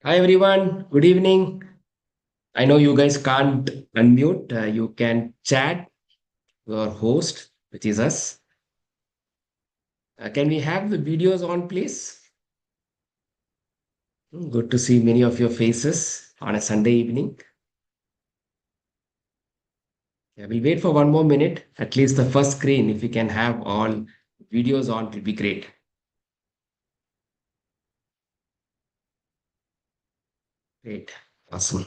Hi everyone, good evening. I know you guys can't unmute. You can chat your host, which is us. Can we have the videos on, please? Good to see many of your faces on a Sunday evening. Yeah, we'll wait for one more minute. At least the first screen, if we can have all videos on, it will be great. Great. Awesome.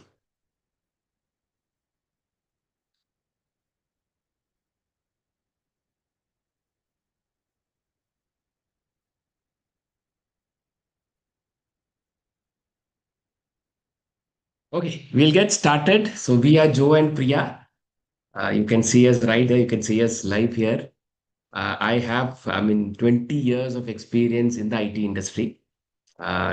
Okay, we'll get started. So we are Joe and Priya. You can see us right there. You can see us live here. I mean, 20 years of experience in the IT industry.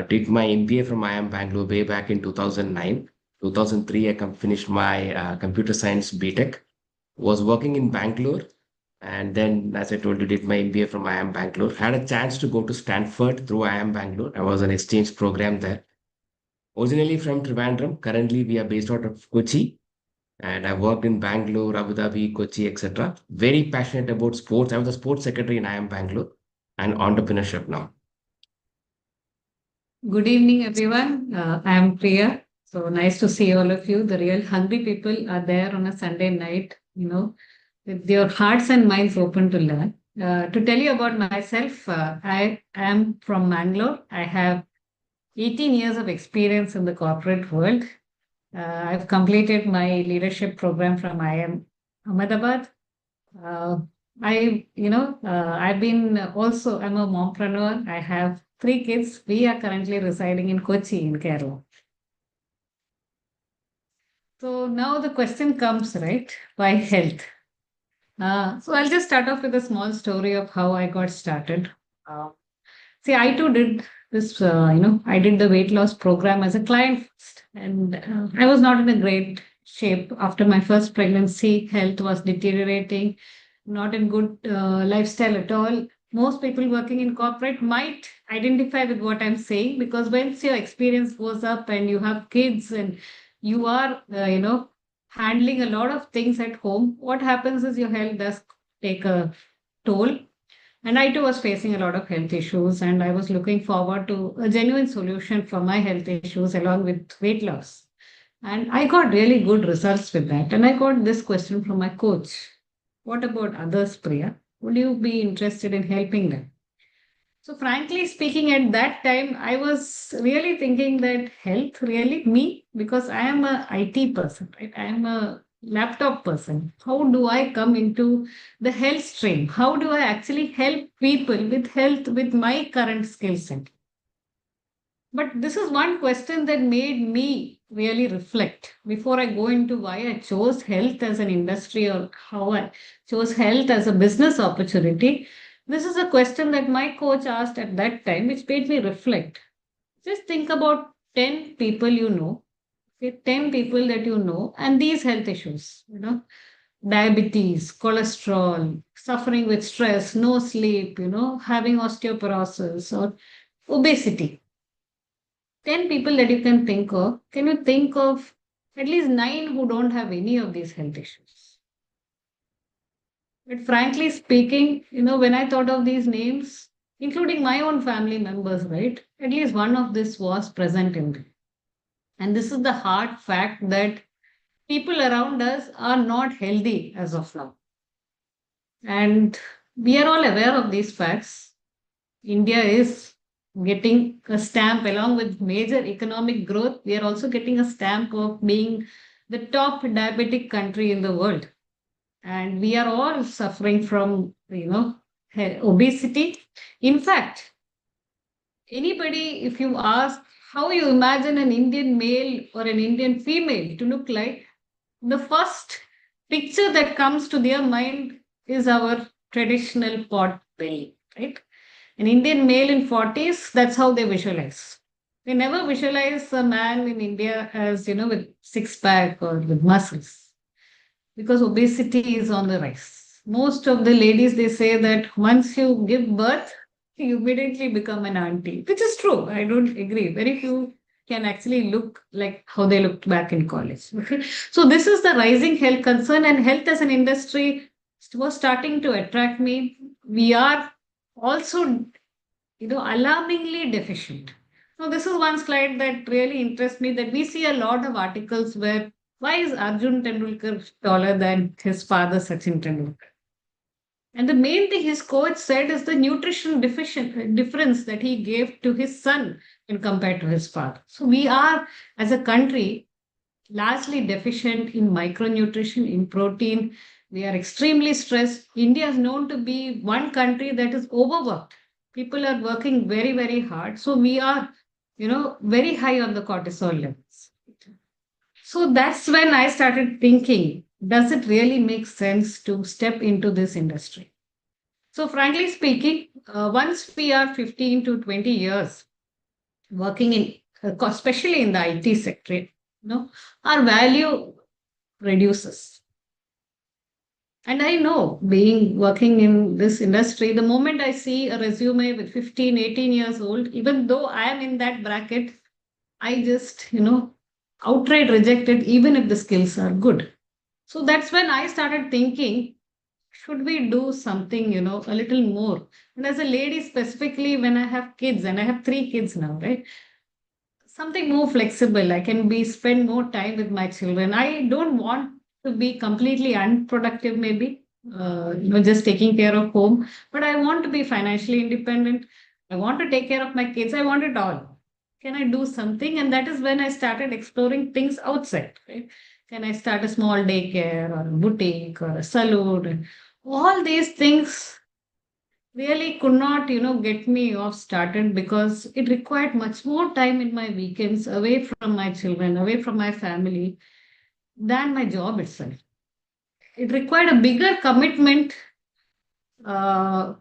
Did my MBA from IIM Bangalore way back in 2009. 2003, finished my computer science BTech. Was working in Bangalore. And then, as I told you, did my MBA from IIM Bangalore. Had a chance to go to Stanford through IIM Bangalore. I was an exchange program there. Originally from Trivandrum. Currently, we are based out of Kochi and I worked in Bangalore, Abu Dhabi, Kochi, etc. Very passionate about sports. I was a sports secretary in IIM Bangalore and entrepreneurship now. Good evening, everyone. I am Priya. So nice to see all of you. The real hungry people are there on a Sunday night, with your hearts and minds open to learn. To tell you about myself, I am from Bangalore. I have 18 years of experience in the corporate world. I've completed my leadership program from IIM Ahmedabad. Uh, I've been also, I'm a mompreneur. I have three kids. We are currently residing in Kochi in Kerala. So now the question comes, right? Why health? So I'll just start off with a small story of how I got started. Uh, See, I too did this, I did the weight loss program as a client first, and I was not in a great shape after my first pregnancy. Health was deteriorating, not in good lifestyle at all. Most people working in corporate might identify with what I'm saying because once your experience goes up and you have kids and you are, handling a lot of things at home, what happens is your health does take a toll, and I too was facing a lot of health issues, and I was looking forward to a genuine solution for my health issues along with weight loss. And I got really good results with that. And I got this question from my coach: what about others, Priya? Would you be interested in helping them? So, frankly speaking, at that time, I was really thinking that health really me because I am a IT person, right? I am a laptop person. How do I come into the health stream? How do I actually help people with health with my current skill set? But this is one question that made me really reflect before I go into why I chose health as an industry or how I chose health as a business opportunity. This is a question that my coach asked at that time, which made me reflect. Just think about 10 people you know, okay, 10 people that you know, and these health issues, diabetes, cholesterol, suffering with stress, no sleep, having osteoporosis or obesity. 10 people that you can think of, can you think of at least nine who don't have any of these health issues? But frankly speaking, when I thought of these names, including my own family members, right, at least one of this was present in them. And this is the hard fact that people around us are not healthy as of now. And we are all aware of these facts. India is getting a stamp along with major economic growth. We are also getting a stamp of being the top diabetic country in the world. And we are all suffering from, obesity. In fact, anybody, if you ask how you imagine an Indian male or an Indian female to look like, the first picture that comes to their mind is our traditional pot belly, right? An Indian male in 40s, that's how they visualize. They never visualize a man in India as, with six pack or with muscles because obesity is on the rise. Most of the ladies, they say that once you give birth, you immediately become an auntie, which is true. I don't agree. Very few can actually look like how they looked back in college. Okay. So this is the rising health concern, and health as an industry was starting to attract me. We are also, alarmingly deficient. So this is one slide that really interests me, that we see a lot of articles where why is Arjun Tendulkar taller than his father Sachin Tendulkar? And the main thing his coach said is the nutrition difference that he gave to his son when compared to his father. So we are, as a country, largely deficient in micronutrition, in protein. We are extremely stressed. India is known to be one country that is overworked. People are working very, very hard. So we are, very high on the cortisol levels. So that's when I started thinking, does it really make sense to step into this industry? So, frankly speaking, once we are 15 to 20 years working in, especially in the IT sector, our value reduces. And I know, being working in this industry, the moment I see a resume with 15, 18 years old, even though I am in that bracket, I just, outright reject it, even if the skills are good. So that's when I started thinking, should we do something, a little more? And as a lady, specifically when I have kids, and I have 3 kids now, right? Something more flexible. I can be spend more time with my children. I don't want to be completely unproductive, maybe, just taking care of home, but I want to be financially independent. I want to take care of my kids. I want it all. Can I do something? And that is when I started exploring things outside, right? Can I start a small daycare or a boutique or a salon? And all these things really could not, get me off started, because it required much more time in my weekends away from my children, away from my family, than my job itself. It required a bigger commitment,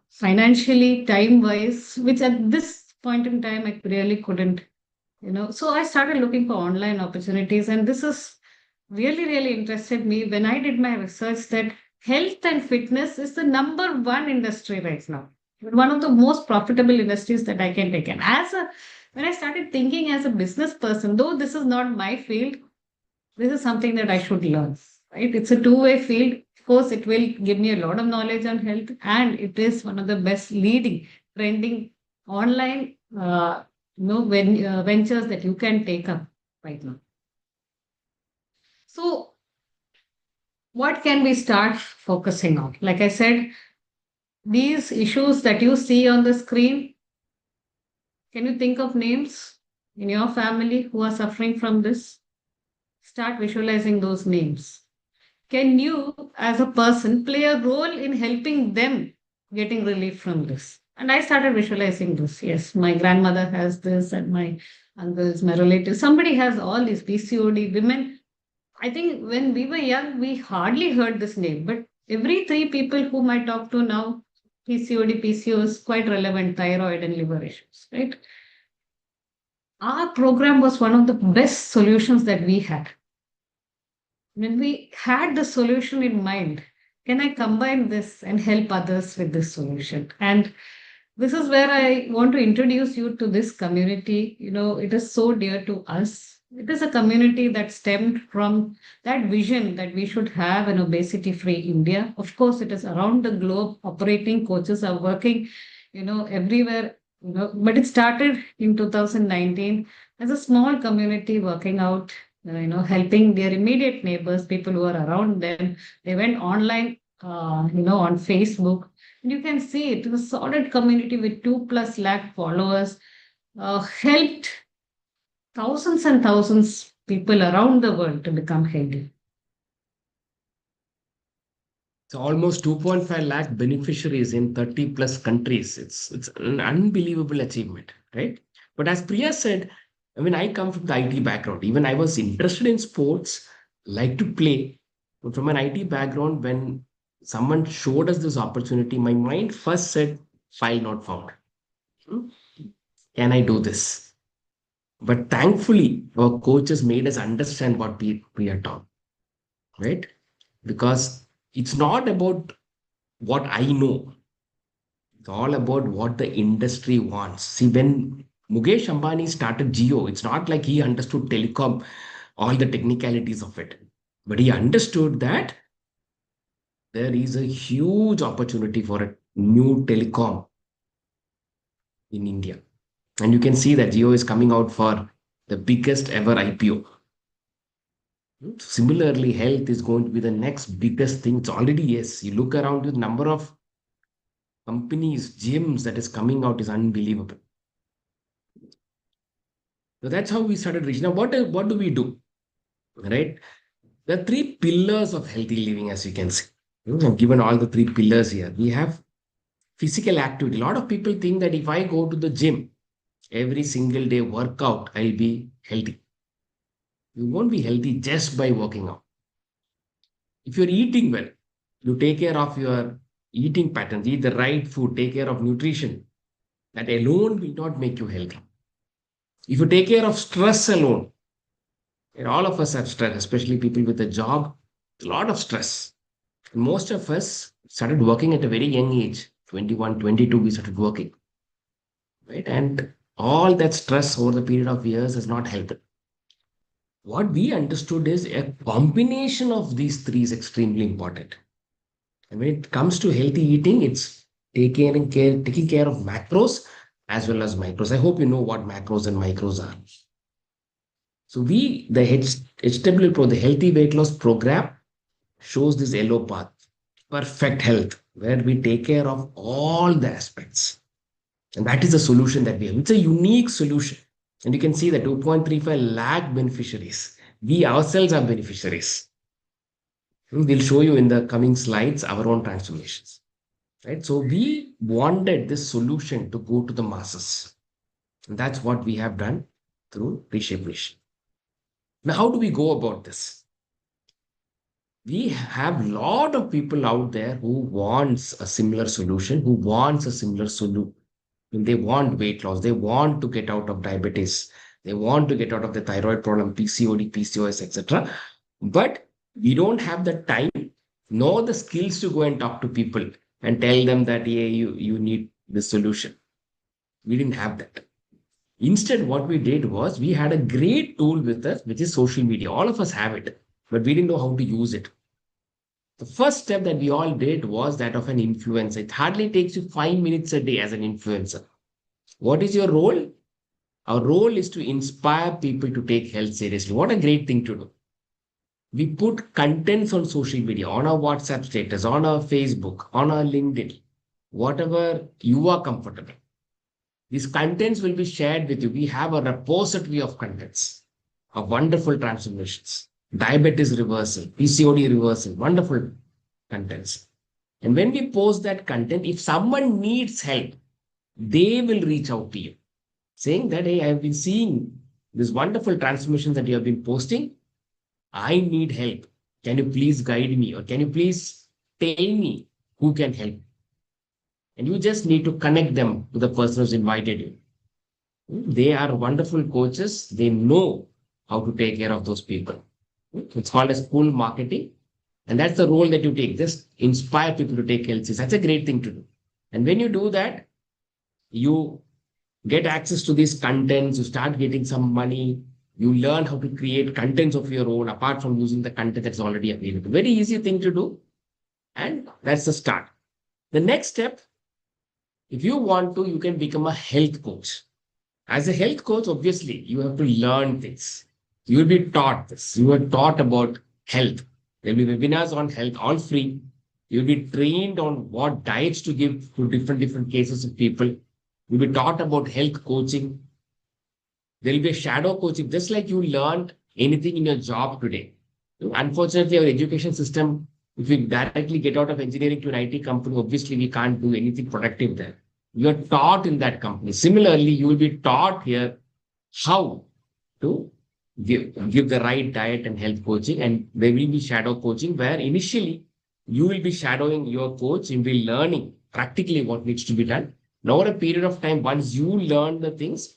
financially, time wise, which at this point in time I really couldn't, So I started looking for online opportunities, and this is really, really interested me when I did my research that health and fitness is the number one industry right now. One of the most profitable industries that I can take. And when I started thinking as a business person, though this is not my field, this is something that I should learn. Right? It's a two-way field. Of course, it will give me a lot of knowledge on health, and it is one of the best leading, trending online, ventures that you can take up right now. So what can we start focusing on? Like I said, these issues that you see on the screen, can you think of names in your family who are suffering from this? Start visualizing those names. Can you, as a person, play a role in helping them getting relief from this? And I started visualizing this. Yes, my grandmother has this, and my uncles, my relatives, somebody has all these PCOD women. I think when we were young, we hardly heard this name, but every 3 people whom I talk to now, PCOD, PCOS, quite relevant, thyroid and liver issues, right? Our program was one of the best solutions that we had. When we had the solution in mind, can I combine this and help others with this solution? And this is where I want to introduce you to this community. It is so dear to us. It is a community that stemmed from that vision that we should have an obesity free India. Of course, it is around the globe operating. Coaches are working, everywhere, but it started in 2019 as a small community working out, helping their immediate neighbors, people who are around them. They went online, on Facebook. And you can see it was a solid community with 2+ lakh followers, helped thousands and thousands people around the world to become healthy. So almost 2.5 lakh beneficiaries in 30 plus countries. It's an unbelievable achievement, right? But as Priya said, I mean, I come from the IT background. Even I was interested in sports, like to play. But from an IT background, when someone showed us this opportunity, my mind first said, file not found. Hmm? Can I do this? But thankfully, our coaches made us understand what we are taught, right? Because it's not about what I know. It's all about what the industry wants. See, when Mukesh Ambani started Jio. It's not like he understood telecom, all the technicalities of it, but he understood that there is a huge opportunity for a new telecom in India. And you can see that Jio is coming out for the biggest ever IPO. Similarly, health is going to be the next biggest thing. It's already, yes. You look around, the number of companies, gyms that is coming out is unbelievable. So that's how we started reaching. Now, what do we do? Right? There are three pillars of healthy living, as you can see. I've given all the three pillars here. We have physical activity. A lot of people think that if I go to the gym every single day, workout, I'll be healthy. You won't be healthy just by working out. If you're eating well, you take care of your eating patterns, eat the right food, take care of nutrition, that alone will not make you healthy. If you take care of stress alone, and all of us have stress, especially people with a job, a lot of stress. Most of us started working at a very young age, 21, 22, we started working, right? And all that stress over the period of years has not helped. What we understood is a combination of these three is extremely important. And when it comes to healthy eating, it's taking care of macros as well as micros. I hope you know what macros and micros are. So the HW Pro, the Healthy Weight Loss Program, shows this yellow path, perfect health, where we take care of all the aspects. And that is the solution that we have. It's a unique solution. And you can see that 2.35 lakh beneficiaries. We ourselves are beneficiaries. We'll show you in the coming slides our own transformations. Right? So we wanted this solution to go to the masses. And that's what we have done through Reshape Nation. Now, how do we go about this? We have a lot of people out there who wants a similar solution, who wants a similar solution. They want weight loss. They want to get out of diabetes. They want to get out of the thyroid problem, PCOD, PCOS, etc. But we don't have the time nor the skills to go and talk to people and tell them that, yeah, you need this solution. We didn't have that. Instead, what we did was we had a great tool with us, which is social media. All of us have it, but we didn't know how to use it. The first step that we all did was that of an influencer. It hardly takes you 5 minutes a day as an influencer. What is your role? Our role is to inspire people to take health seriously. What a great thing to do. We put contents on social media, on our WhatsApp status, on our Facebook, on our LinkedIn, whatever you are comfortable. These contents will be shared with you. We have a repository of contents, of wonderful transformations, diabetes reversal, PCOD reversal, wonderful contents. And when we post that content, if someone needs help, they will reach out to you saying that, hey, I've been seeing this wonderful transformations that you have been posting. I need help. Can you please guide me? Or can you please tell me who can help? And you just need to connect them to the person who's invited you. They are wonderful coaches. They know how to take care of those people. It's called as pull marketing. And that's the role that you take. Just inspire people to take health. That's a great thing to do. And when you do that, you get access to these contents, you start getting some money, you learn how to create contents of your own apart from using the content that's already available. Very easy thing to do. And that's the start. The next step, if you want to, you can become a health coach. As a health coach, obviously, you have to learn things. You will be taught this. You are taught about health. There will be webinars on health, all free. You'll be trained on what diets to give to different cases of people. You'll be taught about health coaching. There will be a shadow coaching, just like you learned anything in your job today. Unfortunately, our education system, if we directly get out of engineering to an IT company, obviously we can't do anything productive there. You're taught in that company. Similarly, you will be taught here how to give the right diet and health coaching. And there will be shadow coaching where initially you will be shadowing your coach. You'll be learning practically what needs to be done. Now, over a period of time, once you learn the things,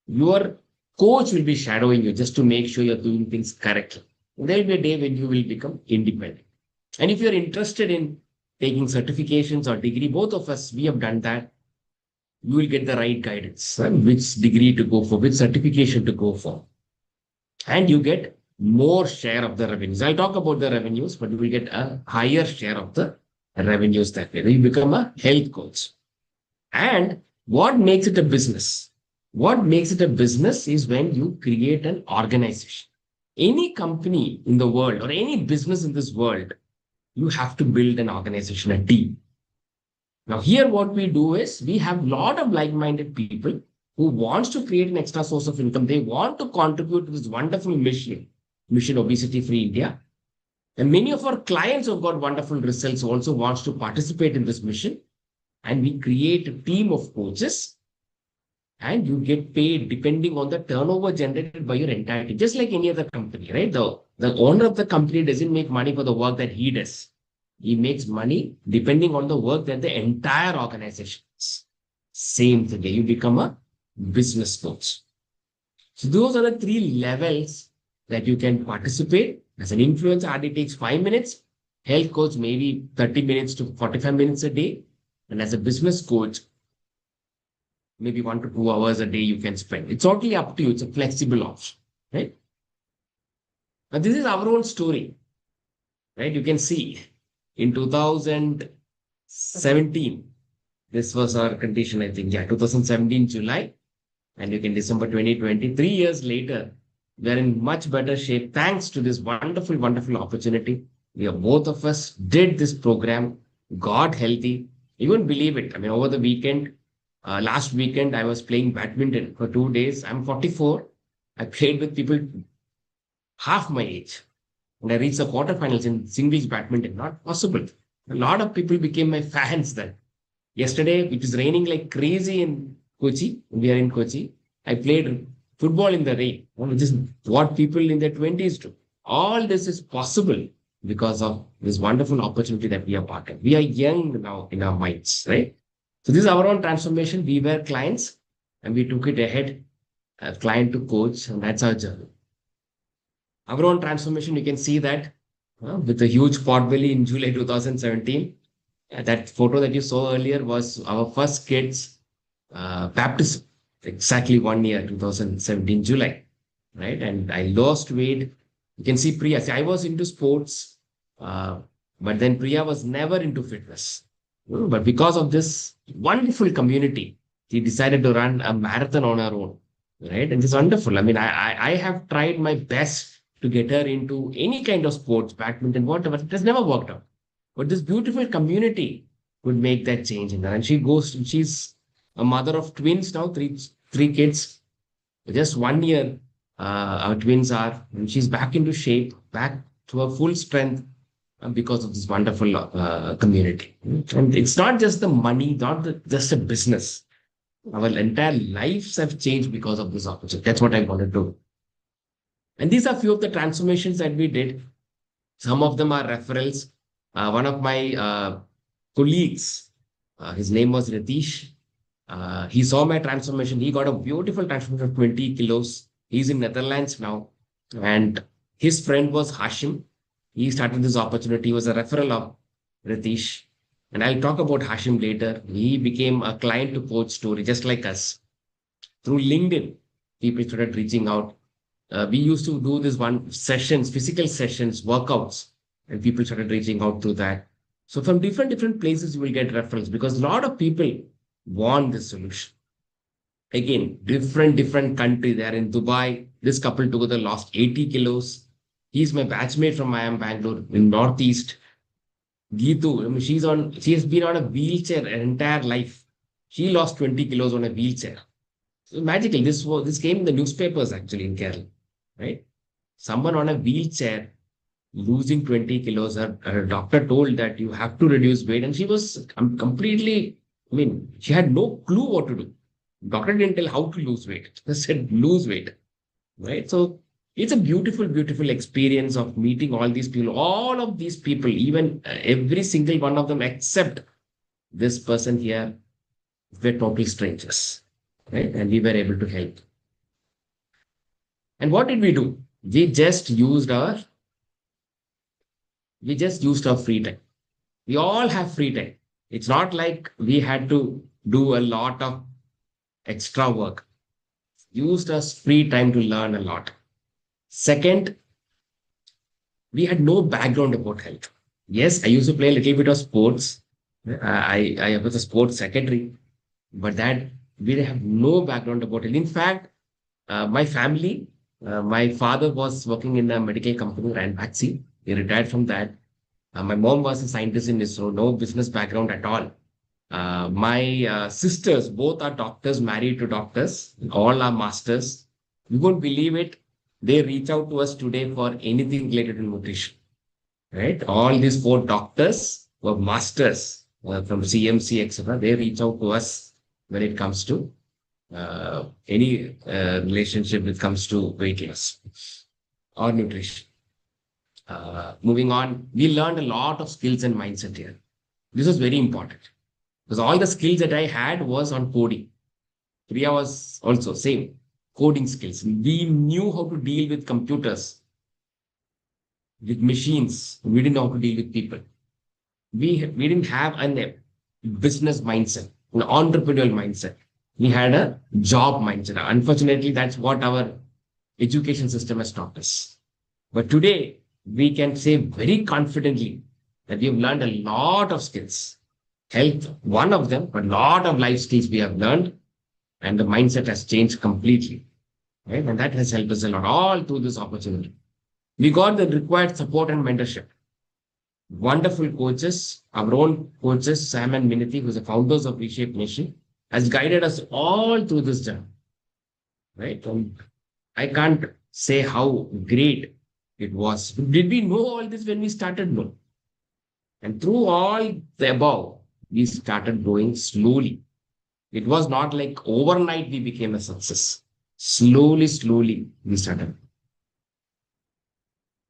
your coach will be shadowing you just to make sure you're doing things correctly. There will be a day when you will become independent. And if you're interested in taking certifications or degree, both of us, we have done that. you will get the right guidance, right? Which degree to go for, which certification to go for, and you get more share of the revenues. I'll talk about the revenues, but you will get a higher share of the revenues that way. You become a health coach. And what makes it a business? What makes it a business is when you create an organization. Any company in the world or any business in this world, you have to build an organization, a team. Now, here what we do is we have a lot of like-minded people who wants to create an extra source of income. They want to contribute to this wonderful mission Obesity Free India. And many of our clients who have got wonderful results also wants to participate in this mission. And we create a team of coaches and you get paid depending on the turnover generated by your entire team, just like any other company, right? The owner of the company doesn't make money for the work that he does. He makes money depending on the work that the entire organization does. Same thing. You become a business coach. So those are the three levels that you can participate. As an influencer, hardly takes 5 minutes. Health coach, maybe 30 minutes to 45 minutes a day. And as a business coach, maybe 1 to 2 hours a day you can spend. It's totally up to you. It's a flexible option, right? Now, this is our own story, right? You can see in 2017, this was our condition, I think. Yeah, 2017, July. And you can December 2020, 3 years later, we're in much better shape thanks to this wonderful, wonderful opportunity. We are both of us did this program, got healthy. You wouldn't believe it. I mean, over the weekend, last weekend, I was playing badminton for 2 days. I'm 44. I played with people half my age. And I reached the quarterfinals in singles badminton. Not possible. A lot of people became my fans then. Yesterday, it was raining like crazy in Kochi. We are in Kochi. I played football in the rain, which is what people in their 20s do. All this is possible because of this wonderful opportunity that we are part of. We are young now in our minds, right? So this is our own transformation. We were clients and we took it ahead, client to coach, and that's our journey. Our own transformation, you can see that with a huge pot belly in July 2017. That photo that you saw earlier was our first kids' baptism, exactly 1 year, 2017 July, right? And I lost weight. You can see Priya. See, I was into sports, but then Priya was never into fitness. But because of this wonderful community, she decided to run a marathon on her own, right? And it's wonderful. I mean, I have tried my best to get her into any kind of sports, badminton, whatever. It has never worked out. But this beautiful community would make that change in her. And she's a mother of twins now, three kids. Just 1 year, our twins are, and she's back into shape, back to her full strength because of this wonderful community. And it's not just the money, just a business. Our entire lives have changed because of this opportunity. That's what I wanted to do. And these are few of the transformations that we did. Some of them are referrals. One of my colleagues, his name was Ritesh. He saw my transformation. He got a beautiful transformation of 20 kilos. He's in Netherlands now. And his friend was Hashim. He started this opportunity. He was a referral of Ritesh. And I'll talk about Hashim later. He became a client to coach story, just like us. Through LinkedIn, people started reaching out. We used to do this physical sessions, workouts, and people started reaching out through that. So from different places, you will get referrals because a lot of people want this solution. Again, different country. They are in Dubai. This couple together lost 80 kilos. He's my batchmate from IIM Bangalore in Northeast. Geetu, I mean, she has been on a wheelchair her entire life. She lost 20 kilos on a wheelchair. So magical. This came in the newspapers actually in Kerala, right? Someone on a wheelchair losing 20 kilos. Her doctor told that you have to reduce weight, and she was completely. I mean, she had no clue what to do. Doctor didn't tell how to lose weight. They said lose weight, right? So it's a beautiful, beautiful experience of meeting all these people. All of these people, even every single one of them, except this person here, were total strangers, right? And we were able to help. And what did we do? We just used our free time. We all have free time. It's not like we had to do a lot of extra work, used as free time to learn a lot. Second, we had no background about health. Yes, I used to play a little bit of sports. I was a sports secretary, but that we have no background about it. In fact, my family, my father was working in a medical company, ran vaccine. He retired from that. My mom was a scientist in ISRO, no business background at all. My sisters, both are doctors, married to doctors, all are masters. You won't believe it. They reach out to us today for anything related to nutrition, right? All these four doctors were masters from CMC, etc. They reach out to us when it comes to any relationship when it comes to weight loss or nutrition. Moving on, we learned a lot of skills and mindset here. This was very important because all the skills that I had was on coding. Priya was also same coding skills. We knew how to deal with computers, with machines. We didn't know how to deal with people. We didn't have a business mindset, an entrepreneurial mindset. We had a job mindset. Unfortunately, that's what our education system has taught us. But today, we can say very confidently that we have learned a lot of skills. Health, one of them, but a lot of life skills we have learned, and the mindset has changed completely. Right? And that has helped us a lot all through this opportunity. We got the required support and mentorship. Wonderful coaches, our own coaches, Sam and Miniti, who's the founders of Reshape Nation, has guided us all through this journey. Right? And I can't say how great it was. Did we know all this when we started? No. And through all the above, we started growing slowly. It was not like overnight we became a success. Slowly, we started.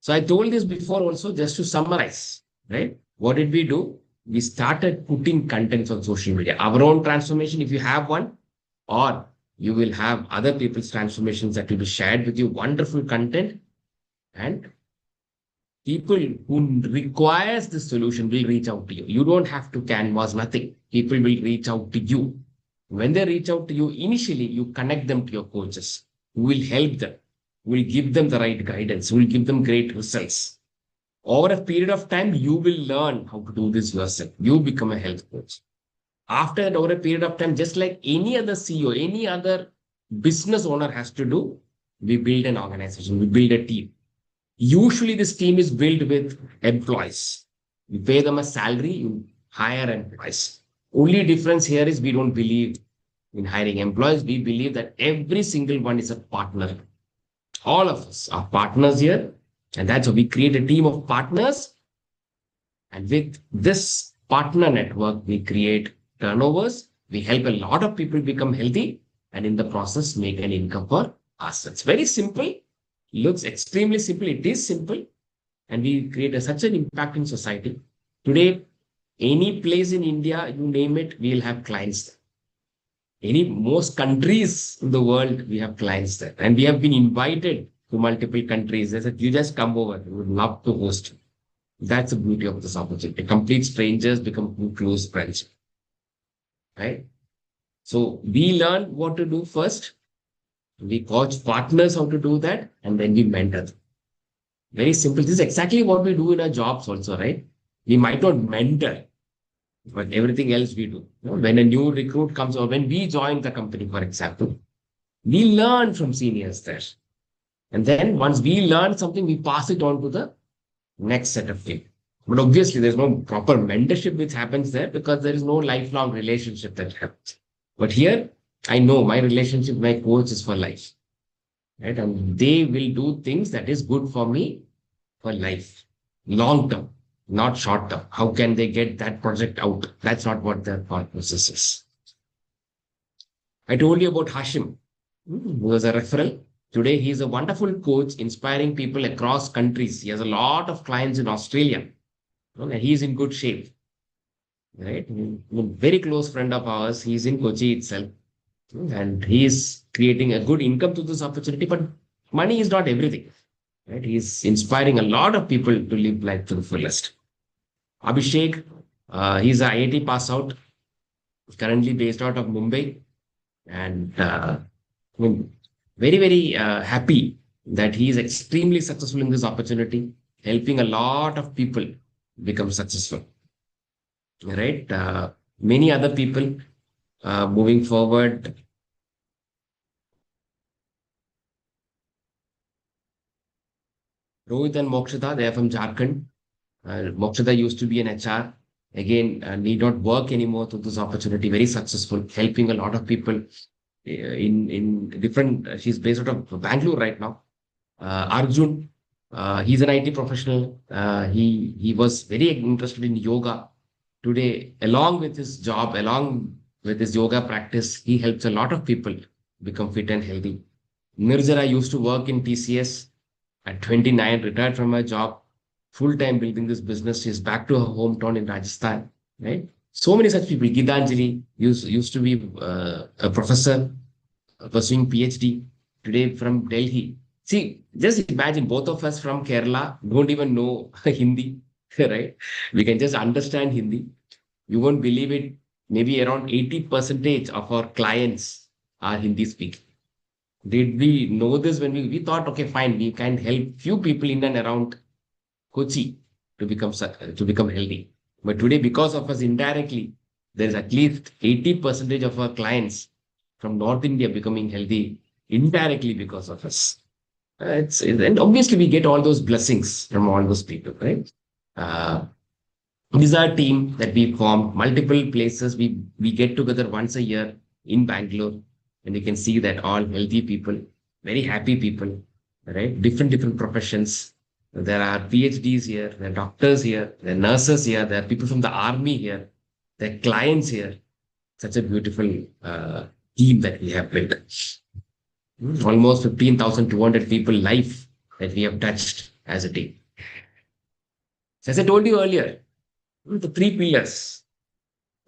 So I told this before also, just to summarize, right? What did we do? We started putting contents on social media. Our own transformation, if you have one, or you will have other people's transformations that will be shared with you, wonderful content. And people who requires the solution will reach out to you. You don't have to canvas nothing. People will reach out to you. When they reach out to you, initially you connect them to your coaches who will help them, will give them the right guidance, will give them great results. Over a period of time, you will learn how to do this yourself. You become a health coach. After that, over a period of time, just like any other CEO, any other business owner has to do, we build an organization, we build a team. Usually, this team is built with employees. You pay them a salary, you hire employees. Only difference here is we don't believe in hiring employees. We believe that every single one is a partner. All of us are partners here. And that's how we create a team of partners. And with this partner network, we create turnovers. We help a lot of people become healthy and in the process make an income for us. It's very simple. Looks extremely simple. It is simple. And we create such an impact in society. Today, any place in India, you name it, we'll have clients there. Most countries in the world, we have clients there. And we have been invited to multiple countries. They said, you just come over. We would love to host you. That's the beauty of this opportunity. Complete strangers become close friends. Right? So we learn what to do first. We coach partners how to do that, and then we mentor them. Very simple. This is exactly what we do in our jobs also, right? We might not mentor, but everything else we do. When a new recruit comes or when we join the company, for example, we learn from seniors there. And then once we learn something, we pass it on to the next set of people. But obviously, there's no proper mentorship which happens there because there is no lifelong relationship that happens. But here, I know my relationship with my coach is for life. Right? And they will do things that is good for me for life, long term, not short term. How can they get that project out? That's not what their thought process is. I told you about Hashim, who was a referral. Today, he is a wonderful coach, inspiring people across countries. He has a lot of clients in Australia, and he is in good shape. Right? A very close friend of ours. He's in Kochi itself, and he is creating a good income through this opportunity. But money is not everything. Right? He's inspiring a lot of people to live life to the fullest. Abhishek, he's an IIT pass out, currently based out of Mumbai. And I mean, very, very happy that he is extremely successful in this opportunity, helping a lot of people become successful, right? Many other people moving forward. Rohit and Mokshita, they are from Jharkhand. Mokshita used to be an HR. Again, need not work anymore to this opportunity. Very successful, helping a lot of people in different. She's based out of Bangalore right now. Arjun, he's an IT professional. He was very interested in yoga. Today, along with his job, along with his yoga practice, he helps a lot of people become fit and healthy. Nirjara used to work in TCS at 29, retired from her job, full time building this business. She's back to her hometown in Rajasthan, right? So many such people. Gitanjali used to be a professor pursuing PhD today from Delhi. See, just imagine both of us from Kerala don't even know Hindi, right? We can just understand Hindi. You won't believe it. Maybe around 80 percentage of our clients are Hindi speaking. Did we know this when we thought, okay, fine, we can help few people in and around Kochi to become healthy. But today, because of us indirectly, there is at least 80 percentage of our clients from North India becoming healthy indirectly because of us. And obviously we get all those blessings from all those people, right? Uh, this is our team that we formed multiple places. We get together once a year in Bangalore, and you can see that all healthy people, very happy people, right? Different professions. There are PhDs here, there are doctors here, there are nurses here, there are people from the army here, there are clients here. Such a beautiful team that we have built. Almost 15,200 people life that we have touched as a team. So as I told you earlier, the three pillars.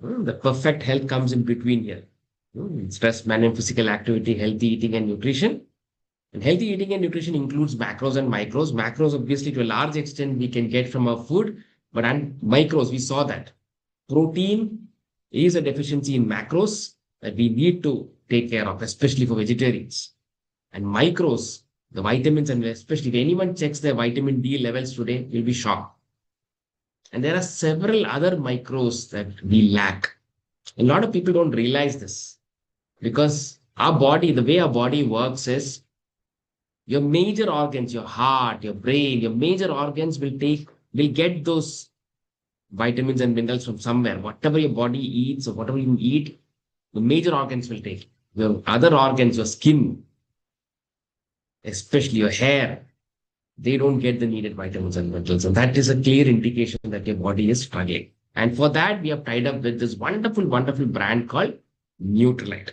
The perfect health comes in between here. Stress management, physical activity, healthy eating and nutrition. And healthy eating and nutrition includes macros and micros. Macros, obviously, to a large extent, we can get from our food, but and micros, we saw that. Protein is a deficiency in macros that we need to take care of, especially for vegetarians. And micros, the vitamins, and especially if anyone checks their vitamin D levels today, you'll be shocked. And there are several other micros that we lack. A lot of people don't realize this because our body, the way our body works is your major organs, your heart, your brain, your major organs will get those vitamins and minerals from somewhere. Whatever your body eats or whatever you eat, the major organs will take. Your other organs, your skin, especially your hair, they don't get the needed vitamins and minerals. And that is a clear indication that your body is struggling. And for that, we have tied up with this wonderful brand called Nutrilite.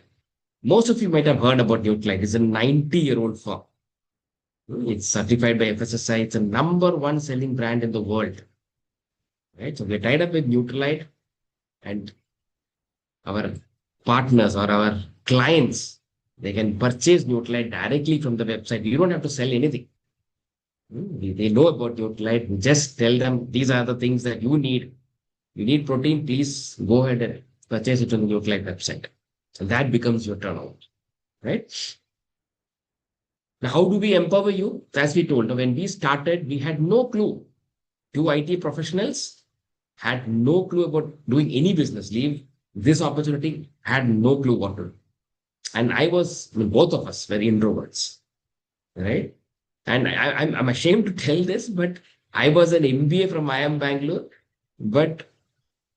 Most of you might have heard about Nutrilite. It's a 90-year-old firm. It's certified by FSSI. It's a number one selling brand in the world. Right? So we're tied up with Nutrilite and our partners or our clients, they can purchase Nutrilite directly from the website. You don't have to sell anything. They know about Nutrilite. We just tell them these are the things that you need. You need protein, please go ahead and purchase it on the Nutrilite website. And that becomes your turnover, right? Now, how do we empower you? As we told, when we started, we had no clue. Two IT professionals had no clue about doing any business. Leave this opportunity, had no clue what to do. And both of us were introverts, right? And I'm ashamed to tell this, but I was an MBA from IIM Bangalore, but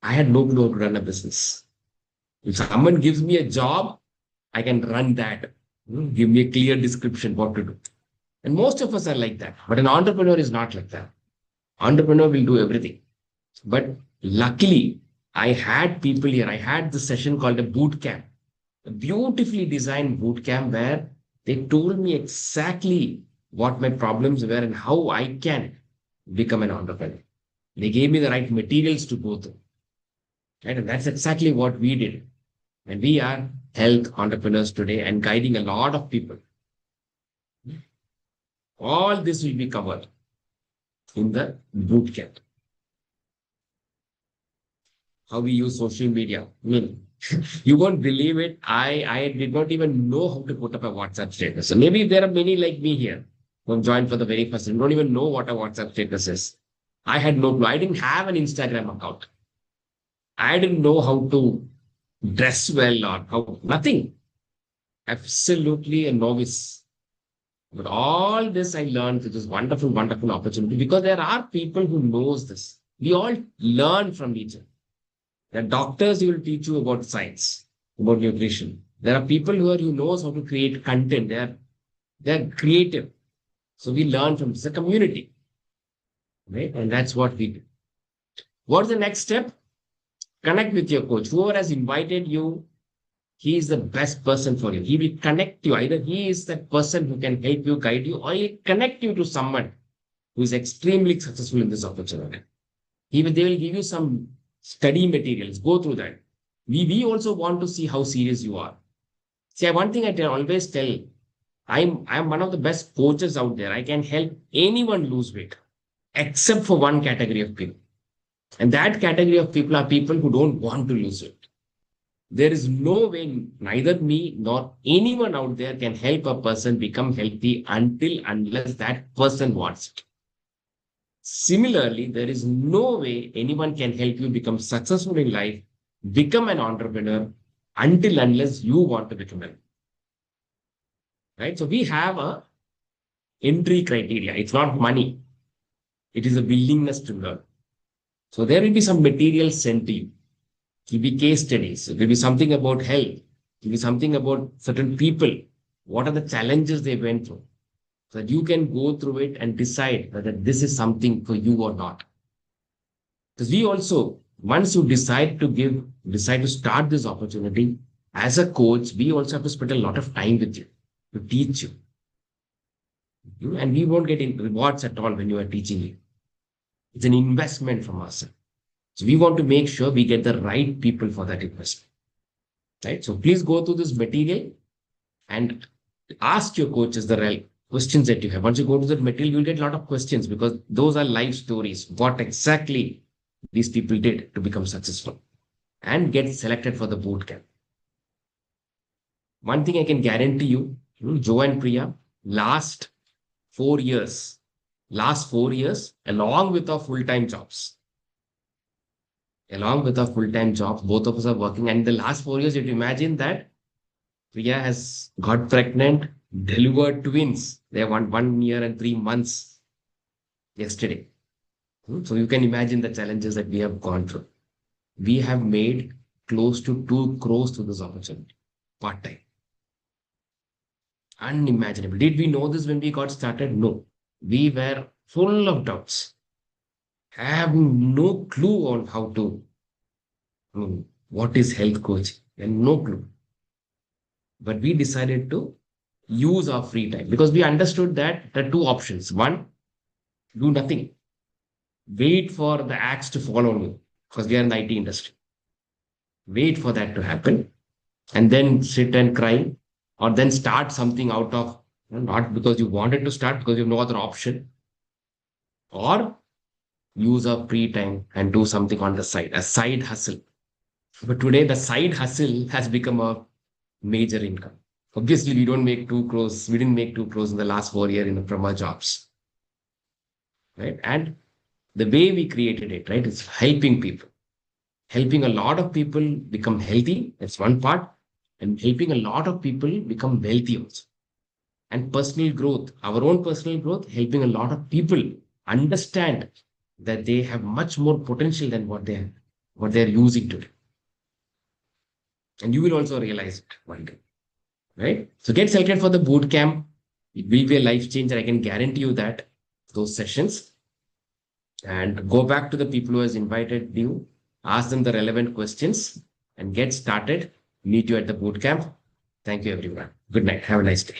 I had no clue how to run a business. If someone gives me a job, I can run that. Give me a clear description what to do. And most of us are like that. But an entrepreneur is not like that. Entrepreneur will do everything. But luckily, I had people here. I had this session called a boot camp, a beautifully designed boot camp where they told me exactly what my problems were and how I can become an entrepreneur. They gave me the right materials to go through. Right? And that's exactly what we did. And we are health entrepreneurs today and guiding a lot of people. All this will be covered in the boot camp. How we use social media. You won't believe it. I did not even know how to put up a WhatsApp status. So maybe there are many like me here who have joined for the very first time, don't even know what a WhatsApp status is. I had no clue. I didn't have an Instagram account. I didn't know how to dress well or how, nothing. Absolutely a novice. But all this I learned with this wonderful, wonderful opportunity because there are people who knows this. We all learn from each other. There are doctors who will teach you about science, about nutrition. There are people who knows how to create content. They're creative. So we learn from it's a community, right? And that's what we do. What's the next step? Connect with your coach. Whoever has invited you, he is the best person for you. He will connect you. Either he is that person who can help you, guide you, or he'll connect you to someone who is extremely successful in this opportunity. They will give you some study materials. Go through that. We also want to see how serious you are. See, one thing I can always tell, I'm one of the best coaches out there. I can help anyone lose weight, except for one category of people. And that category of people are people who don't want to lose weight. There is no way neither me nor anyone out there can help a person become healthy unless that person wants it. Similarly, there is no way anyone can help you become successful in life, become an entrepreneur unless you want to become one. Right? So we have a entry criteria. It's not money. It is a willingness to learn. So there will be some material sent to you. It will be case studies. It will be something about health. It will be something about certain people. What are the challenges they went through? So that you can go through it and decide whether this is something for you or not. Because we also, once you decide to start this opportunity, as a coach, we also have to spend a lot of time with you to teach you. And we won't get in rewards at all when you are teaching you. It's an investment from us. So we want to make sure we get the right people for that investment. Right? So please go through this material and ask your coaches the right questions that you have. Once you go to that material, you'll get a lot of questions because those are life stories. What exactly these people did to become successful and get selected for the boot camp. One thing I can guarantee you, Joe and Priya, last 4 years, along with our full-time jobs, both of us are working. And in the last 4 years, you have to imagine that Priya has got pregnant, delivered twins. They have 1 year and 3 months yesterday. So you can imagine the challenges that we have gone through. We have made close to 2 crores to this opportunity, part-time. Unimaginable. Did we know this when we got started? No. We were full of doubts, having no clue on how to, what is health coaching, and no clue. But we decided to use our free time because we understood that there are 2 options. One, do nothing. Wait for the axe to fall on you because we are in the IT industry. Wait for that to happen and then sit and cry or then start something out of, not because you wanted to start, because you have no other option, or use our free time and do something on the side, a side hustle. But today the side hustle has become a major income. Obviously, we don't make 2 crores. We didn't make 2 crores in the last 4 years from our jobs. Right? And the way we created it, right, is helping people. Helping a lot of people become healthy. That's one part. And helping a lot of people become wealthy also. And personal growth, our own personal growth, helping a lot of people understand that they have much more potential than what they're using today. And you will also realize it one day. Right? So get selected for the boot camp. It will be a life changer. I can guarantee you that, those sessions. And go back to the people who has invited you, ask them the relevant questions and get started. Meet you at the boot camp. Thank you, everyone. Good night. Have a nice day.